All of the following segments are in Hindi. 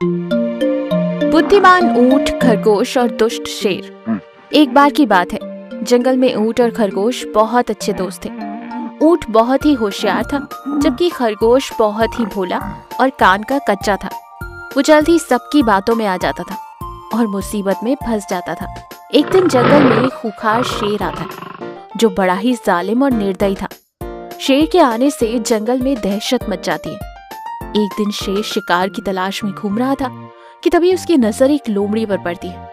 बुद्धिमान ऊंट, खरगोश और दुष्ट शेर। एक बार की बात है, जंगल में ऊंट और खरगोश बहुत अच्छे दोस्त थे। ऊंट बहुत ही होशियार था, जबकि खरगोश बहुत ही भोला और कान का कच्चा था। वो जल्दी सबकी बातों में आ जाता था और मुसीबत में फंस जाता था। एक दिन जंगल में एक खूंखार शेर आता है, जो बड़ा ही जालिम और निर्दयी था। शेर के आने से जंगल में दहशत मच जाती है। एक दिन शेर शिकार की तलाश में घूम रहा था कि तभी उसकी नजर एक लोमड़ी पर पड़ती है।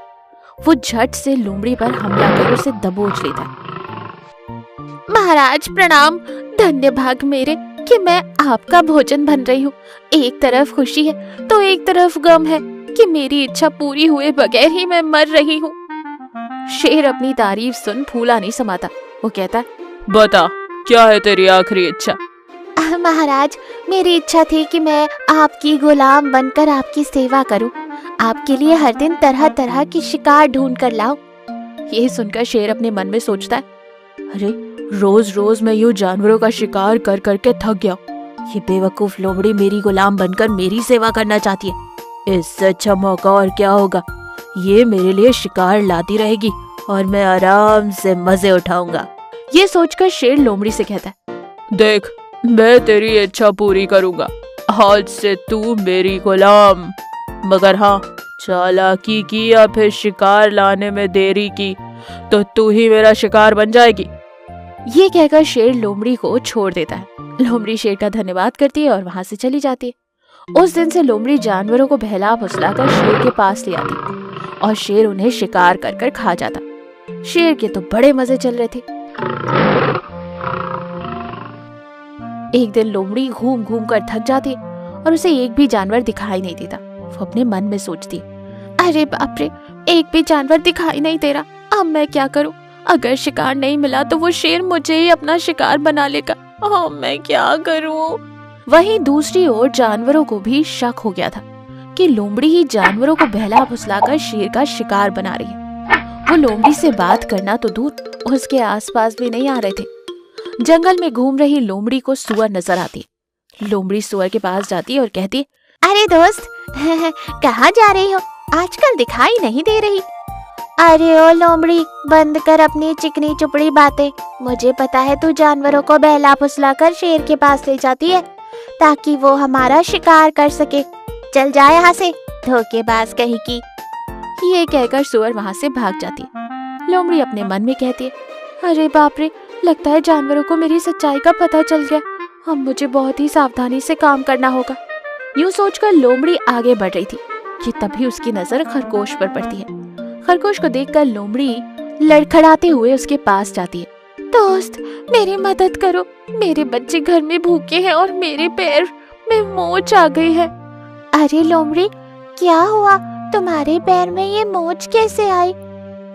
वो झट से लोमड़ी पर हमला कर उसे दबोच लेता है। महाराज प्रणाम, धन्य भाग मेरे कि मैं आपका भोजन बन रही हूँ। एक तरफ खुशी है तो एक तरफ गम है कि मेरी इच्छा पूरी हुए बगैर ही मैं मर रही हूँ। शेर अपनी तारीफ सुन फूला नहीं समाता। वो कहता है, बता क्या है तेरी आखिरी इच्छा? महाराज, मेरी इच्छा थी कि मैं आपकी गुलाम बनकर आपकी सेवा करूं, आपके लिए हर दिन तरह तरह की शिकार ढूंढ कर लाऊं। ये सुनकर शेर अपने मन में सोचता है, अरे रोज रोज मैं यूं जानवरों का शिकार कर करके थक गया। ये बेवकूफ लोमड़ी मेरी गुलाम बनकर मेरी सेवा करना चाहती है। इससे अच्छा मौका और क्या होगा। ये मेरे लिए शिकार लाती रहेगी और मैं आराम से मजे उठाऊंगा। ये सोचकर शेर लोमड़ी से कहता है, देख मैं तेरी इच्छा पूरी करूंगा। आज से तू मेरी गुलाम। मगर हाँ, चालाकी की या फिर शिकार लाने में देरी की तो तू ही मेरा शिकार बन जाएगी। ये कहकर शेर लोमड़ी को छोड़ देता है। लोमड़ी शेर का धन्यवाद करती है और वहां से चली जाती है। उस दिन से लोमड़ी जानवरों को बहला फुसलाकर शेर के पास ले आती और शेर उन्हें शिकार कर कर खा जाता। शेर के तो बड़े मजे चल रहे थे। एक दिन लोमड़ी घूम घूम कर थक जाती और उसे एक भी जानवर दिखाई नहीं देता। वो अपने मन में सोचती, अरे बाप रे, एक भी जानवर दिखाई नहीं दे रहा। अब मैं क्या करूं? अगर शिकार नहीं मिला तो वो शेर मुझे ही अपना शिकार बना लेगा। मैं क्या करूं? वहीं दूसरी ओर जानवरों को भी शक हो गया था कि लोमड़ी ही जानवरों को बहला फुसलाकर शेर का शिकार बना रही है। वो लोमड़ी से बात करना तो दूर, उसके आसपास भी नहीं आ रहे थे। जंगल में घूम रही लोमड़ी को सुअर नजर आती। लोमड़ी सुअर के पास जाती और कहती, अरे दोस्त, कहाँ जा रही हो? आजकल दिखाई नहीं दे रही। अरे ओ लोमड़ी, बंद कर अपनी चिकनी चुपड़ी बातें। मुझे पता है तू जानवरों को बहला फुसलाकर शेर के पास ले जाती है ताकि वो हमारा शिकार कर सके। चल जा यहाँ से, धोखेबाज कहीं की। ये कहकर सुअर वहाँ से भाग जाती। लोमड़ी अपने मन में कहती है, अरे बाप रे, लगता है जानवरों को मेरी सच्चाई का पता चल गया। अब मुझे बहुत ही सावधानी से काम करना होगा। यूं सोचकर लोमड़ी आगे बढ़ रही थी कि तभी उसकी नजर खरगोश पर पड़ती है। खरगोश को देखकर लोमड़ी लड़खड़ाते हुए उसके पास जाती है। दोस्त, मेरी मदद करो, मेरे बच्चे घर में भूखे हैं और मेरे पैर में मोच आ गई है। अरे लोमड़ी, क्या हुआ? तुम्हारे पैर में ये मोच कैसे आई?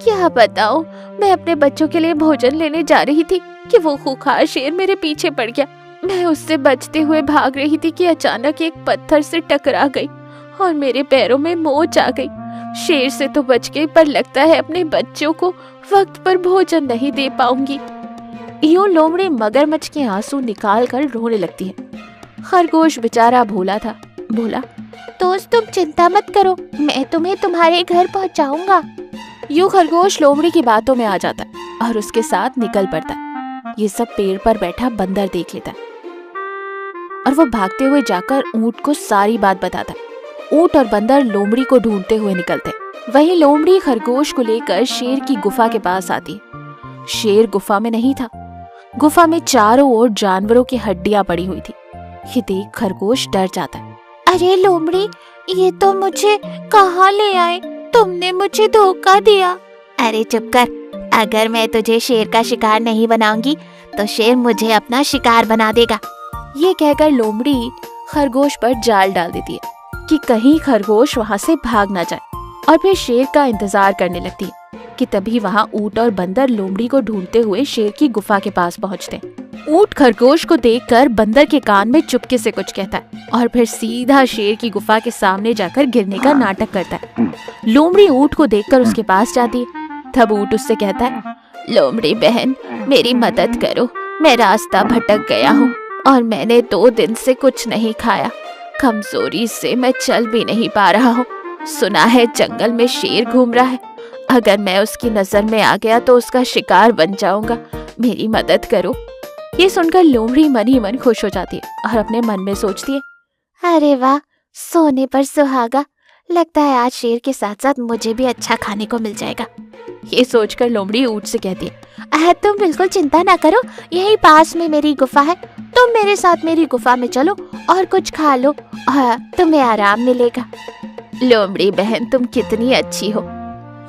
क्या बताऊं, मैं अपने बच्चों के लिए भोजन लेने जा रही थी कि वो खूंखार शेर मेरे पीछे पड़ गया। मैं उससे बचते हुए भाग रही थी कि अचानक एक पत्थर से टकरा गई और मेरे पैरों में मोच आ गई। शेर से तो बच गई, पर लगता है अपने बच्चों को वक्त पर भोजन नहीं दे पाऊंगी। यूं लोमड़ी मगरमच्छ के आंसू निकाल कर रोने लगती है। खरगोश बेचारा भोला था, बोला, दोस्त तुम चिंता मत करो, मैं तुम्हें तुम्हारे घर पहुंचाऊंगा। यूं खरगोश लोमड़ी की बातों में आ जाता है और उसके साथ निकल पड़ता है। ये सब पेड़ पर बैठा बंदर देख लेता है और वो भागते हुए जाकर ऊंट को सारी बात बताता है। ऊंट और बंदर लोमड़ी को ढूंढते हुए निकलते। वहीं लोमड़ी खरगोश को लेकर शेर की गुफा के पास आती। शेर गुफा में नहीं था। गुफा में चारों ओर जानवरों की हड्डियां पड़ी हुई थी। ये देख खरगोश डर जाता है। अरे लोमड़ी, ये तो मुझे कहाँ ले आए? तुमने मुझे धोखा दिया। अरे चुप कर, अगर मैं तुझे शेर का शिकार नहीं बनाऊंगी तो शेर मुझे अपना शिकार बना देगा। ये कहकर लोमड़ी खरगोश पर जाल डाल देती है कि कहीं खरगोश वहाँ से भाग ना जाए, और फिर शेर का इंतजार करने लगती है कि तभी वहाँ ऊंट और बंदर लोमड़ी को ढूंढते हुए शेर की गुफा के पास पहुँचते। ऊंट खरगोश को देखकर बंदर के कान में चुपके से कुछ कहता है और फिर सीधा शेर की गुफा के सामने जाकर गिरने का नाटक करता है। लोमड़ी ऊंट को देखकर उसके पास जाती है। तब ऊंट उससे कहता है, लोमड़ी बहन, मेरी मदद करो, मैं रास्ता भटक गया हूँ और मैंने 2 दिन से कुछ नहीं खाया। कमजोरी से मैं चल भी नहीं पा रहा हूँ। सुना है जंगल में शेर घूम रहा है, अगर मैं उसकी नजर में आ गया तो उसका शिकार बन जाऊंगा। मेरी मदद करो। ये सुनकर लोमड़ी मन ही मन खुश हो जाती है और अपने मन में सोचती है, अरे वाह, सोने पर सुहागा। लगता है आज शेर के साथ साथ मुझे भी अच्छा खाने को मिल जाएगा। ये सोचकर लोमड़ी ऊंट से कहती है, तुम बिल्कुल चिंता ना करो, यही पास में मेरी गुफा है। तुम मेरे साथ मेरी गुफा में चलो और कुछ खा लो, तुम्हें आराम मिलेगा। लोमड़ी बहन, तुम कितनी अच्छी हो।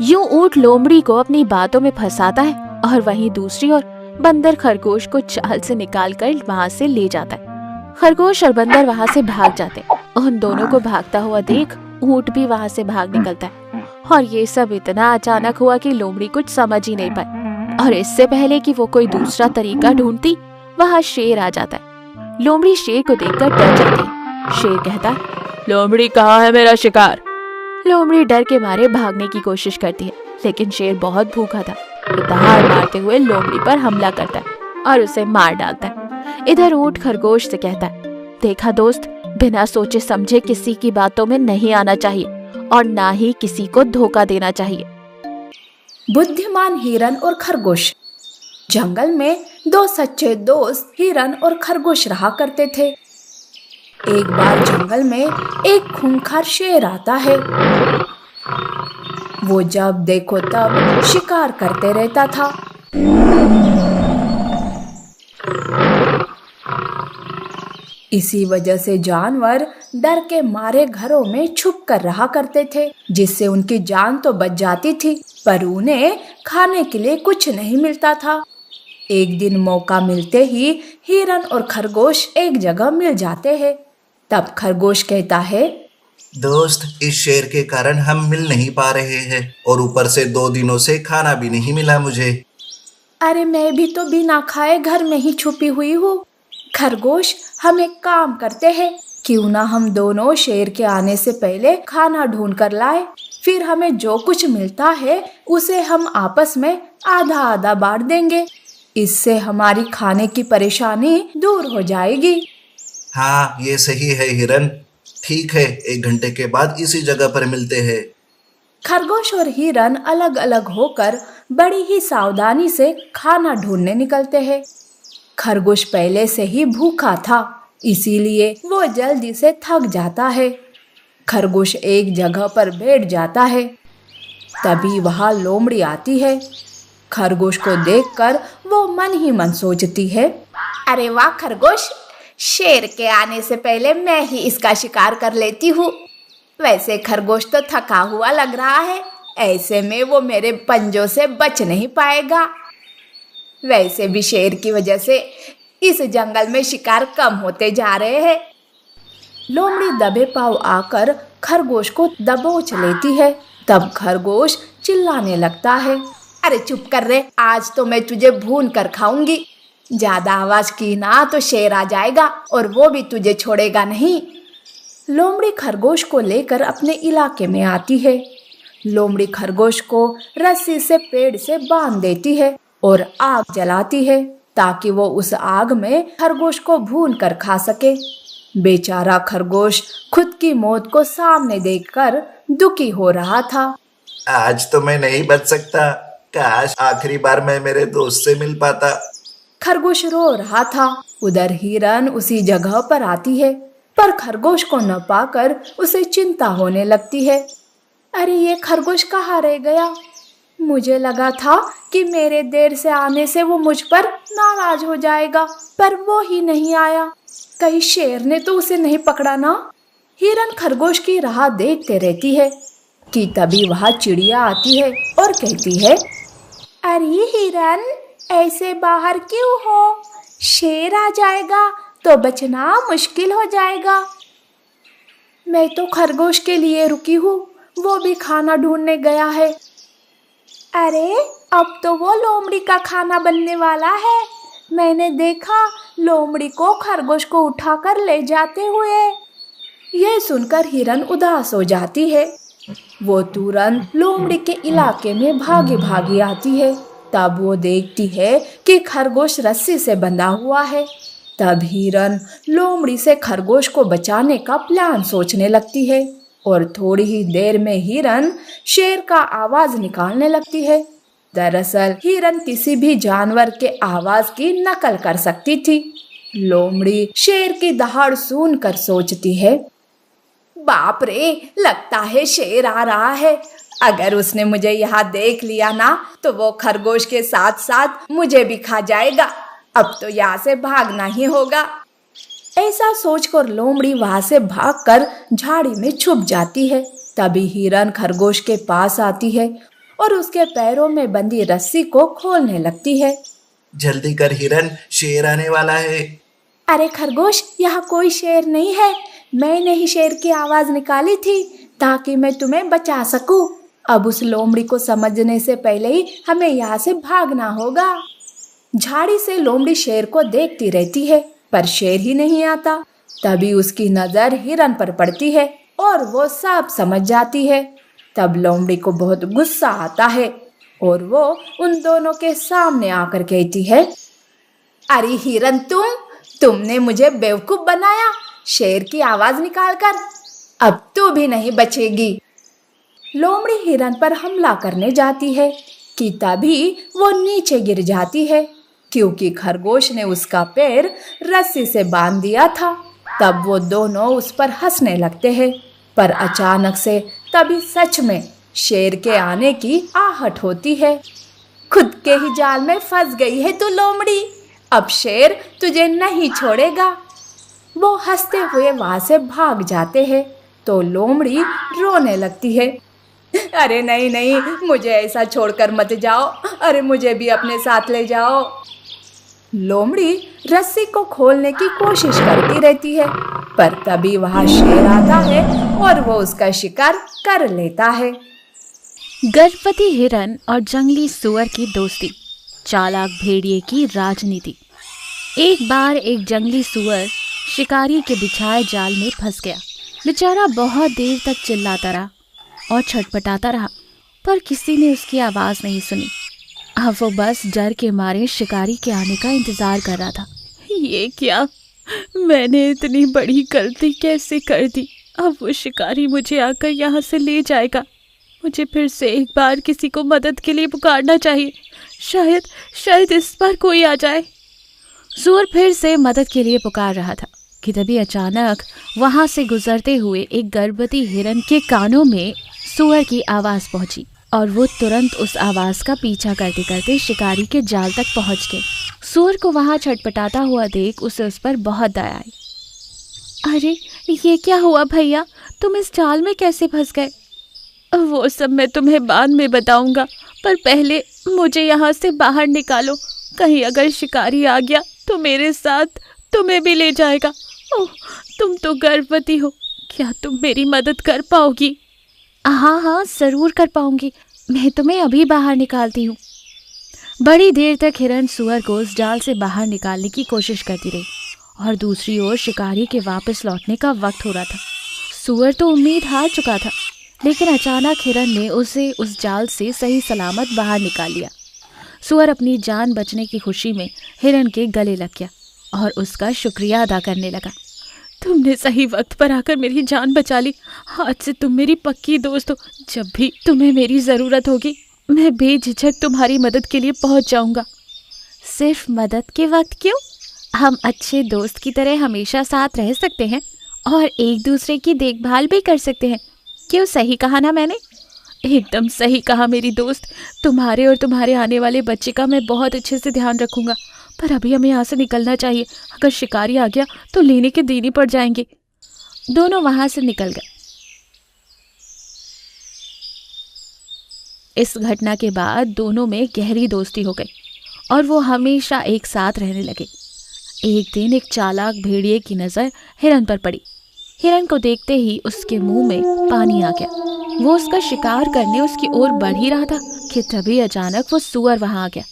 यूं ऊंट लोमड़ी को अपनी बातों में फंसाता है और वहीं दूसरी ओर बंदर खरगोश को चाल से निकालकर वहां से ले जाता है। खरगोश और बंदर वहां से भाग जाते हैं। उन दोनों को भागता हुआ देख ऊंट भी वहां से भाग निकलता है और ये सब इतना अचानक हुआ कि लोमड़ी कुछ समझ ही नहीं पाई और इससे पहले कि वो कोई दूसरा तरीका ढूंढती, वहां शेर आ जाता है। लोमड़ी शेर को देखकर डर जाती है। शेर कहता है, लोमड़ी कहाँ है मेरा शिकार? लोमड़ी डर के मारे भागने की कोशिश करती है, लेकिन शेर बहुत भूखा था। वो दहाड़ मारते हुए लोमड़ी पर हमला करता है और उसे मार डालता है। इधर ऊंट खरगोश से कहता है, देखा दोस्त, बिना सोचे समझे किसी की बातों में नहीं आना चाहिए और ना ही किसी को धोखा देना चाहिए। बुद्धिमान हिरन और खरगोश। जंगल में दो सच्चे दोस्त हिरन और खरगोश रहा करते थे। एक बार जंगल में एक खूंखार शेर आता है। वो जब देखो तब शिकार करते रहता था। इसी वजह से जानवर डर के मारे घरों में छुप कर रहा करते थे, जिससे उनकी जान तो बच जाती थी, पर उन्हें खाने के लिए कुछ नहीं मिलता था। एक दिन मौका मिलते ही हिरन और खरगोश एक जगह मिल जाते हैं। तब खरगोश कहता है, दोस्त, इस शेर के कारण हम मिल नहीं पा रहे हैं और ऊपर से 2 दिनों से खाना भी नहीं मिला मुझे। अरे मैं भी तो बिना खाए घर में ही छुपी हुई हूँ। खरगोश, हम एक काम करते हैं, क्यों ना हम दोनों शेर के आने से पहले खाना ढूंढ कर लाए, फिर हमें जो कुछ मिलता है उसे हम आपस में आधा आधा बांट देंगे। इससे हमारी खाने की परेशानी दूर हो जाएगी। हाँ, ये सही है हिरन। ठीक है, 1 घंटे के बाद इसी जगह पर मिलते हैं। खरगोश और हिरन अलग अलग होकर बड़ी ही सावधानी से खाना ढूंढने निकलते हैं। खरगोश पहले से ही भूखा था, इसीलिए वो जल्दी से थक जाता है। खरगोश एक जगह पर बैठ जाता है। तभी वहां लोमड़ी आती है। खरगोश को देखकर वो मन ही मन सोचती है, अरे वाह खरगोश, शेर के आने से पहले मैं ही इसका शिकार कर लेती हूँ। वैसे खरगोश तो थका हुआ लग रहा है, ऐसे में वो मेरे पंजों से बच नहीं पाएगा। वैसे भी शेर की वजह से इस जंगल में शिकार कम होते जा रहे हैं। लोमड़ी दबे पांव आकर खरगोश को दबोच लेती है। तब खरगोश चिल्लाने लगता है, अरे चुप कर रे, आज तो मैं तुझे भून कर खाऊंगी। ज्यादा आवाज की ना तो शेर आ जाएगा और वो भी तुझे छोड़ेगा नहीं। लोमड़ी खरगोश को लेकर अपने इलाके में आती है। लोमड़ी खरगोश को रस्सी से पेड़ से बांध देती है और आग जलाती है, ताकि वो उस आग में खरगोश को भून कर खा सके। बेचारा खरगोश खुद की मौत को सामने देखकर दुखी हो रहा था। आज तो मैं नहीं बच सकता, काश आखिरी बार मैं मेरे दोस्त से मिल पाता। खरगोश रो रहा था। उधर हिरन उसी जगह पर आती है, पर खरगोश को न पाकर उसे चिंता होने लगती है। अरे ये खरगोश कहाँ रह गया? मुझे लगा था कि मेरे देर से आने से वो मुझ पर नाराज हो जाएगा, पर वो ही नहीं आया। कहीं शेर ने तो उसे नहीं पकड़ा ना? हिरन खरगोश की राह देखते रहती है कि तभी वहाँ चिड़िया आती है और कहती है, अरे हिरन, ऐसे बाहर क्यों हो? शेर आ जाएगा तो बचना मुश्किल हो जाएगा। मैं तो खरगोश के लिए रुकी हूँ, वो भी खाना ढूंढने गया है। अरे अब तो वो लोमड़ी का खाना बनने वाला है। मैंने देखा लोमड़ी को खरगोश को उठाकर ले जाते हुए। यह सुनकर हिरन उदास हो जाती है। वो तुरंत लोमड़ी के इलाके में भागी भागी आती है। तब वो देखती है कि खरगोश रस्सी से बंधा हुआ है। तब हिरन लोमड़ी से खरगोश को बचाने का प्लान सोचने लगती है और थोड़ी ही देर में हिरन शेर का आवाज निकालने लगती है। दरअसल हिरन किसी भी जानवर के आवाज की नकल कर सकती थी। लोमड़ी शेर की दहाड़ सुनकर सोचती है, बाप रे, लगता है शेर आ रहा है। अगर उसने मुझे यहाँ देख लिया ना तो वो खरगोश के साथ साथ मुझे भी खा जाएगा। अब तो यहाँ से भागना ही होगा। ऐसा सोचकर लोमड़ी वहां से भागकर झाड़ी में छुप जाती है। तभी हिरन खरगोश के पास आती है और उसके पैरों में बंधी रस्सी को खोलने लगती है। जल्दी कर हिरन, शेर आने वाला है। अरे खरगोश, यहाँ कोई शेर नहीं है। मैंने ही शेर की आवाज निकाली थी ताकि मैं तुम्हें बचा सकूं। अब उस लोमड़ी को समझने से पहले ही हमें यहाँ से भागना होगा। झाड़ी से लोमड़ी शेर को देखती रहती है पर शेर ही नहीं आता। तभी उसकी नजर हिरन पर पड़ती है और वो सब समझ जाती है। तब लोमड़ी को बहुत गुस्सा आता है और वो उन दोनों के सामने आकर कहती है, अरे हिरन, तुमने मुझे बेवकूफ बनाया शेर की आवाज निकालकर। अब तू भी नहीं बचेगी। लोमड़ी हिरन पर हमला करने जाती है कि तभी वो नीचे गिर जाती है क्योंकि खरगोश ने उसका पैर रस्सी से बांध दिया था। तब वो दोनों उस पर हंसने लगते हैं पर अचानक से तभी सच में शेर के आने की आहट होती है। खुद के ही जाल में फंस गई है तू लोमड़ी, अब शेर तुझे नहीं छोड़ेगा। वो हंसते हुए वहां से भाग जाते हैं तो लोमड़ी रोने लगती है, अरे नहीं नहीं, मुझे ऐसा छोड़कर मत जाओ, अरे मुझे भी अपने साथ ले जाओ। लोमड़ी रस्सी को खोलने की कोशिश करती रहती है पर तभी वहां शेर आता है और वो उसका शिकार कर लेता है। गर्भवती हिरन और जंगली सुअर की दोस्ती, चालाक भेड़िए की राजनीति। एक बार एक जंगली सुअर शिकारी के बिछाए जाल में फंस गया। बेचारा बहुत देर तक चिल्लाता रहा और छटपटाता रहा पर किसी ने उसकी आवाज नहीं सुनी। अब वो बस डर के मारे शिकारी के आने का इंतजार कर रहा था। ये क्या, मैंने इतनी बड़ी गलती कैसे कर दी। अब वो शिकारी मुझे आकर यहाँ से ले जाएगा। मुझे फिर से एक बार किसी को मदद के लिए पुकारना चाहिए। शायद इस बार कोई आ जाए। सुअर फिर से मदद के लिए पुकार रहा था कि तभी अचानक वहां से गुजरते हुए एक गर्भवती हिरन के कानों में सुअर की आवाज पहुंची और वो तुरंत उस आवाज का पीछा करते करते शिकारी के जाल तक पहुंच गए। सुअर को वहां छटपटाता हुआ देख उसे उस पर बहुत दया आई। अरे ये क्या हुआ भैया, तुम इस जाल में कैसे फंस गए? वो सब मैं तुम्हें बाद में बताऊंगा, पर पहले मुझे यहाँ से बाहर निकालो। कहीं अगर शिकारी आ गया तो मेरे साथ तुम्हें भी ले जाएगा। ओह, तुम तो गर्भवती हो, क्या तुम मेरी मदद कर पाओगी? हाँ, जरूर कर पाऊंगी। मैं तुम्हें अभी बाहर निकालती हूँ। बड़ी देर तक हिरन सुअर को उस जाल से बाहर निकालने की कोशिश करती रही और दूसरी ओर शिकारी के वापस लौटने का वक्त हो रहा था। सुअर तो उम्मीद हार चुका था, लेकिन अचानक हिरन ने उसे उस जाल से सही सलामत बाहर निकाल लिया। सुअर अपनी जान बचने की खुशी में हिरन के गले लग गया और उसका शुक्रिया अदा करने लगा। तुमने सही वक्त पर आकर मेरी जान बचा ली। आज से तुम मेरी पक्की दोस्त हो। जब भी तुम्हें मेरी ज़रूरत होगी मैं बेझिझक तुम्हारी मदद के लिए पहुंच जाऊंगा। सिर्फ मदद के वक्त क्यों, हम अच्छे दोस्त की तरह हमेशा साथ रह सकते हैं और एक दूसरे की देखभाल भी कर सकते हैं। क्यों, सही कहा ना मैंने? एकदम सही कहा मेरी दोस्त। तुम्हारे और तुम्हारे आने वाले बच्चे का मैं बहुत अच्छे से ध्यान रखूंगा, पर अभी हमें यहाँ से निकलना चाहिए। अगर शिकारी आ गया तो लेने के देने पड़ जाएंगे। दोनों वहां से निकल गए। इस घटना के बाद दोनों में गहरी दोस्ती हो गई और वो हमेशा एक साथ रहने लगे। एक दिन एक चालाक भेड़िए की नज़र हिरन पर पड़ी। हिरन को देखते ही उसके मुंह में पानी आ गया। वो उसका शिकार करने उसकी ओर बढ़ ही रहा था कि तभी अचानक वो सुअर वहां आ गया।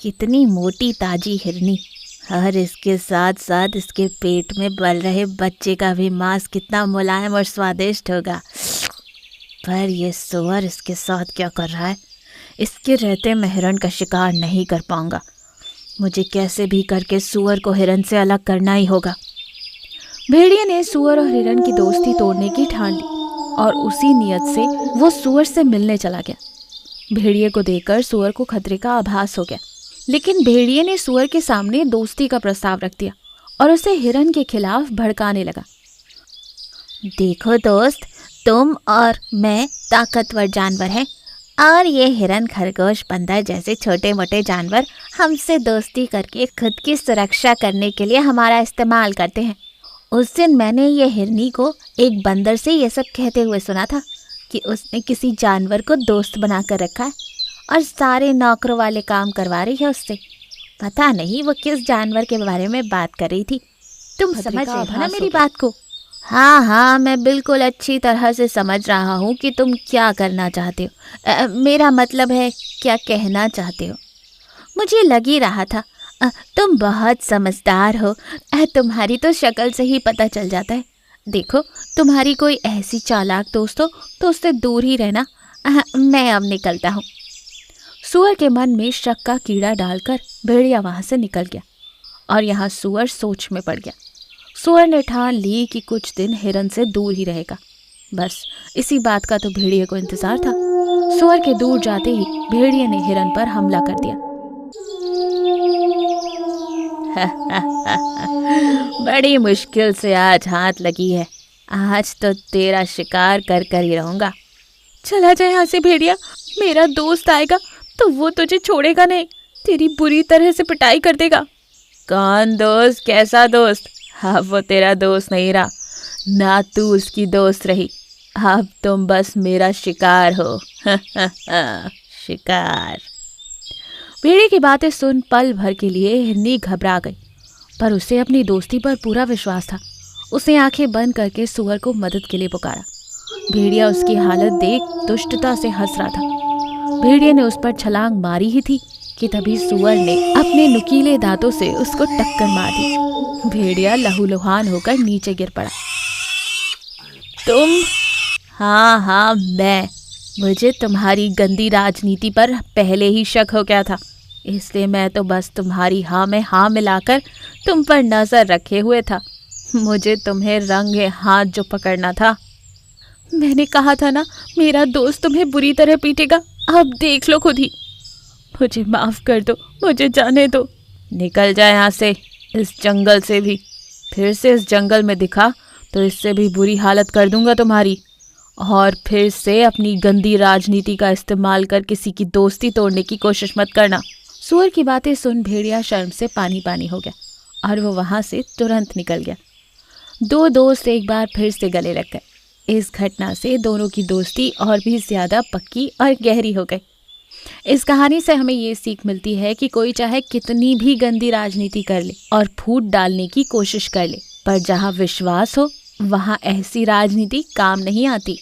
कितनी मोटी ताजी हिरनी, और इसके साथ साथ इसके पेट में पल रहे बच्चे का भी मांस कितना मुलायम और स्वादिष्ट होगा। पर ये सुअर इसके साथ क्या कर रहा है? इसके रहते मैं हिरन का शिकार नहीं कर पाऊंगा। मुझे कैसे भी करके सुअर को हिरन से अलग करना ही होगा। भेड़िए ने सुअर और हिरन की दोस्ती तोड़ने की ठान ली और उसी नियत से वो सुअर से मिलने चला गया। भेड़िए को देखकर सुअर को खतरे का आभास हो गया, लेकिन भेड़िए ने सुअर के सामने दोस्ती का प्रस्ताव रख दिया और उसे हिरन के खिलाफ भड़काने लगा। देखो दोस्त, तुम और मैं ताकतवर जानवर हैं और ये हिरन, खरगोश, बंदर जैसे छोटे मोटे जानवर हमसे दोस्ती करके खुद की सुरक्षा करने के लिए हमारा इस्तेमाल करते हैं। उस दिन मैंने ये हिरनी को एक बंदर से ये सब कहते हुए सुना था कि उसने किसी जानवर को दोस्त बनाकर रखा है और सारे नौकरों वाले काम करवा रही है उससे। पता नहीं वो किस जानवर के बारे में बात कर रही थी। तुम समझ रहे हो ना मेरी बात को? हाँ हाँ, मैं बिल्कुल अच्छी तरह से समझ रहा हूँ कि तुम क्या करना चाहते हो। मेरा मतलब है क्या कहना चाहते हो। मुझे लग ही रहा था। तुम बहुत समझदार हो। तुम्हारी तो शक्ल से ही पता चल जाता है। देखो, तुम्हारी कोई ऐसी चालाक दोस्त हो तो उससे दूर ही रहना। मैं अब निकलता हूँ। सुअर के मन में शक का कीड़ा डालकर भेड़िया वहां से निकल गया और यहाँ सुअर सोच में पड़ गया। सुअर ने ठान ली कि कुछ दिन हिरन से दूर ही रहेगा। बस इसी बात का तो भेड़िए को इंतजार था। सुअर के दूर जाते ही भेड़िए ने हिरन पर हमला कर दिया। बड़ी मुश्किल से आज हाथ लगी है। आज तो तेरा शिकार कर कर ही रहूंगा। चला जाए यहाँ से भेड़िया, मेरा दोस्त आएगा तो वो तुझे छोड़ेगा नहीं, तेरी बुरी तरह से पिटाई कर देगा। कौन दोस्त? कैसा दोस्त? अब वो तेरा दोस्त नहीं रहा, ना तू उसकी दोस्त रही। अब तुम बस मेरा शिकार हो। शिकार। भेड़िए की बातें सुन पल भर के लिए हिरनी घबरा गई, पर उसे अपनी दोस्ती पर पूरा विश्वास था। उसने आंखें बंद करके सुअर को मदद के लिए पुकारा। भेड़िया उसकी हालत देख दुष्टता से हंस रहा था। भेड़िए ने उस पर छलांग मारी ही थी कि तभी सुअर ने अपने नुकीले दांतों से उसको टक्कर मार दी। भेड़िया लहूलुहान होकर नीचे गिर पड़ा। तुम? हाँ, मुझे तुम्हारी गंदी राजनीति पर पहले ही शक हो गया था, इसलिए मैं तो बस तुम्हारी हाँ में हाँ मिलाकर तुम पर नजर रखे हुए था। मुझे तुम्हें रंगे हाथ जो पकड़ना था। मैंने कहा था ना, मेरा दोस्त तुम्हें बुरी तरह पीटेगा। अब देख लो खुद ही। मुझे माफ कर दो, मुझे जाने दो। निकल जाए यहाँ से, इस जंगल से भी। फिर से इस जंगल में दिखा तो इससे भी बुरी हालत कर दूंगा तुम्हारी। और फिर से अपनी गंदी राजनीति का इस्तेमाल कर किसी की दोस्ती तोड़ने की कोशिश मत करना। सुअर की बातें सुन भेड़िया शर्म से पानी पानी हो गया और वो वहां से तुरंत निकल गया। दो दोस्त एक बार फिर से गले लग गए। इस घटना से दोनों की दोस्ती और भी ज्यादा पक्की और गहरी हो गई। इस कहानी से हमें ये सीख मिलती है कि कोई चाहे कितनी भी गंदी राजनीति कर ले और फूट डालने की कोशिश कर ले, पर जहाँ विश्वास हो वहाँ ऐसी राजनीति काम नहीं आती।